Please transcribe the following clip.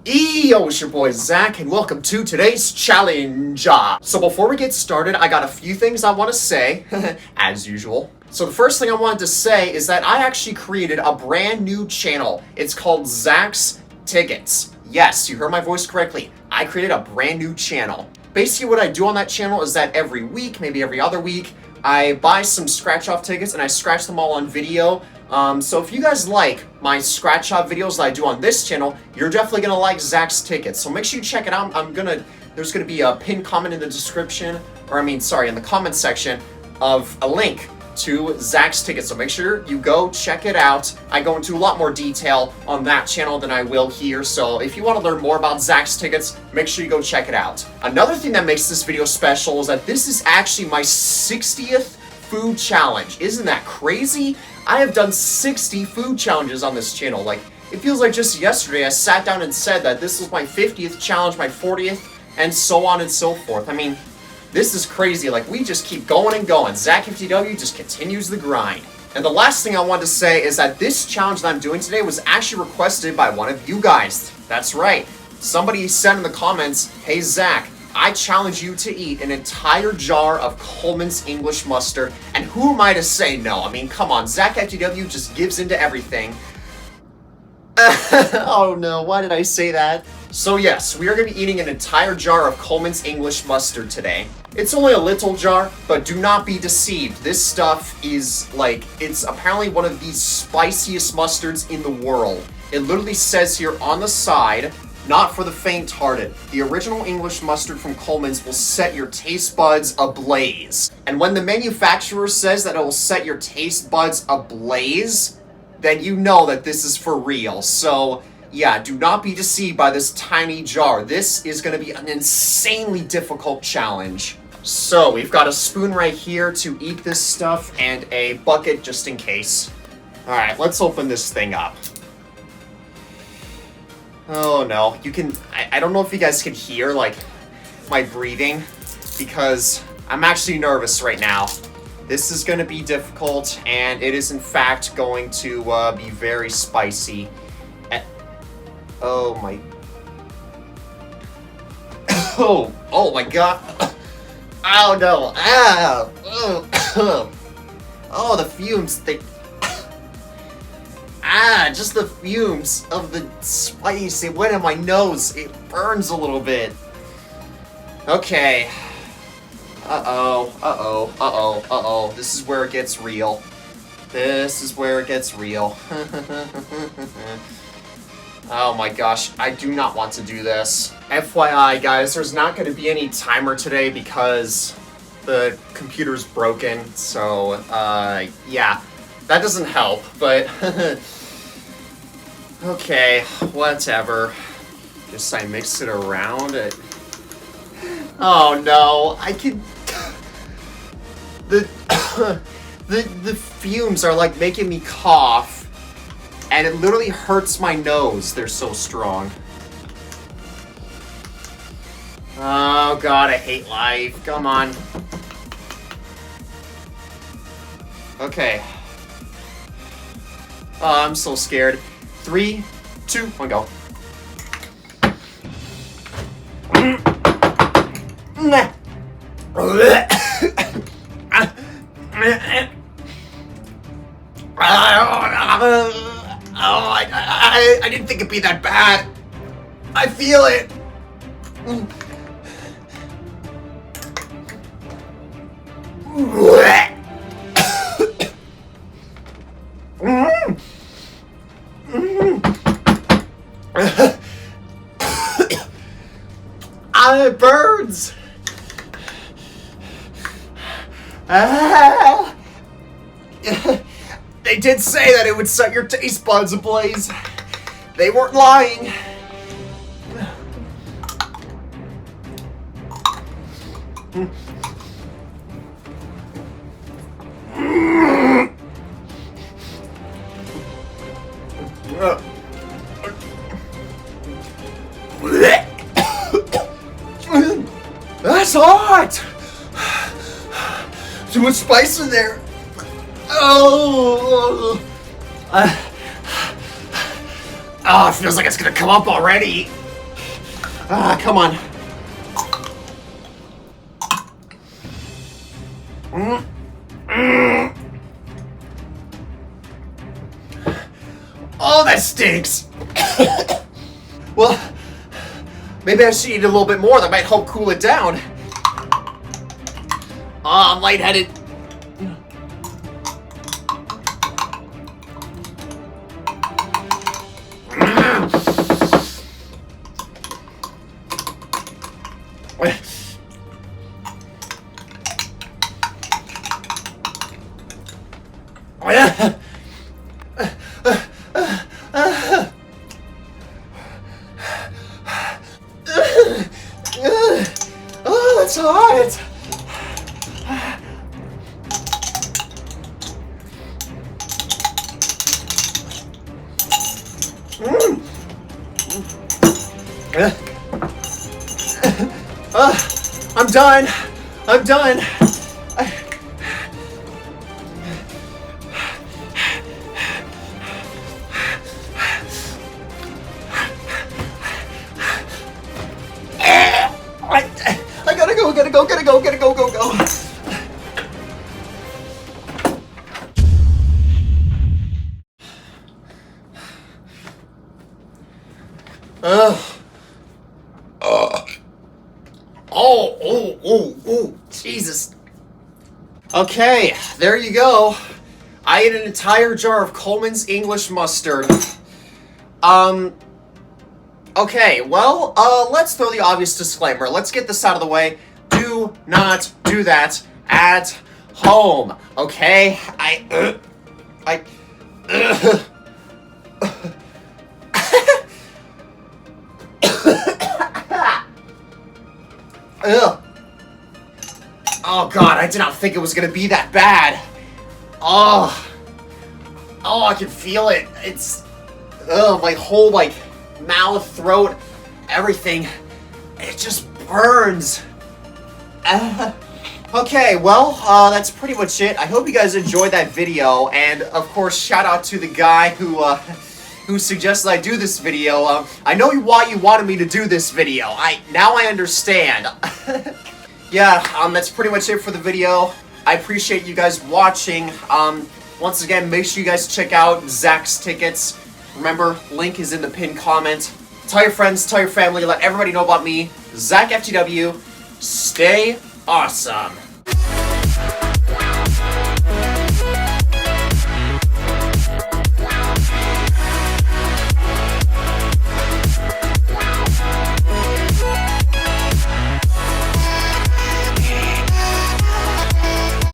Yo, it's your boy Zach, and welcome to today's challenge. So before we get started, I got a few things I want to say, as usual. So the first thing I wanted to say is that I actually created a brand new channel. It's called Zach's Tickets. Yes, you heard my voice correctly. I created a brand new channel. Basically what I do on that channel is that every week, maybe every other week, I buy some scratch-off tickets and I scratch them all on video. So if you guys like my scratch-off videos that I do on this channel, you're definitely gonna like Zach's Tickets. So make sure you check it out. There's gonna be a pinned comment in the description, in the comment section of a link to Zach's Tickets. So make sure you go check it out. I go into a lot more detail on that channel than I will here. So if you want to learn more about Zach's Tickets, make sure you go check it out. Another thing that makes this video special is that this is actually my 60th food challenge. Isn't that crazy? I have done 60 food challenges on this channel. Like, it feels like just yesterday I sat down and said that this was my 50th challenge, my 40th, and so on and so forth. I mean, this is crazy. Like, we just keep going and going. Zach FTW just continues the grind. And the last thing I wanted to say is that this challenge that I'm doing today was actually requested by one of you guys. That's right. Somebody said in the comments, "Hey Zach, I challenge you to eat an entire jar of Colman's English mustard." And who am I to say no? I mean, come on, Zach FTW just gives into everything. Oh no, why did I say that? So yes, we are going to be eating an entire jar of Colman's English mustard today. It's only a little jar, but do not be deceived. This stuff is it's apparently one of the spiciest mustards in the world. It literally says here on the side, "Not for the faint-hearted. The original English mustard from Colman's will set your taste buds ablaze." And when the manufacturer says that it will set your taste buds ablaze, then you know that this is for real. So, yeah, do not be deceived by this tiny jar. This is going to be an insanely difficult challenge. So, we've got a spoon right here to eat this stuff and a bucket just in case. Alright, let's open this thing up. Oh no, I don't know if you guys can hear, my breathing, because I'm actually nervous right now. This is going to be difficult, and it is in fact going to be very spicy. Oh my... Oh my god! Oh no! Ah! Oh, the fumes, just the fumes of the spice. It went in my nose. It burns a little bit. Okay. Uh-oh. This is where it gets real. Oh my gosh, I do not want to do this. FYI, guys, there's not going to be any timer today because the computer's broken. So, yeah. That doesn't help, but... Okay, whatever. Just I mix it around. Oh no, I can... The fumes are making me cough, and it literally hurts my nose. They're so strong. Oh god, I hate life. Come on. Okay. Oh, I'm so scared. 3, 2, 1, go. I didn't think it'd be that bad. I feel it. It burns. They did say that it would set your taste buds ablaze. They weren't lying. That's hot! Too much spice in there. Oh! Oh, it feels like it's gonna come up already. Ah, come on. Oh, that stinks! Well, maybe I should eat a little bit more. That might help cool it down. Ah, I'm lightheaded. Oh, it's hot. I'm done. I'm done. I gotta go, go. Oh, Jesus. Okay, there you go. I ate an entire jar of Colman's English mustard. Okay, well, let's throw the obvious disclaimer. Let's get this out of the way. Do not do that at home, okay? Ugh. Oh god, I did not think it was gonna be that bad. Oh, I can feel it. It's, my whole, mouth, throat, everything. It just burns. Okay, well, that's pretty much it. I hope you guys enjoyed that video, and of course, shout out to the guy who suggested I do this video. I know why you wanted me to do this video. Now I understand. Yeah, that's pretty much it for the video. I appreciate you guys watching. Once again, make sure you guys check out Zach's tickets. Remember, link is in the pinned comment. Tell your friends, tell your family, let everybody know about me, Zach FTW. Stay awesome.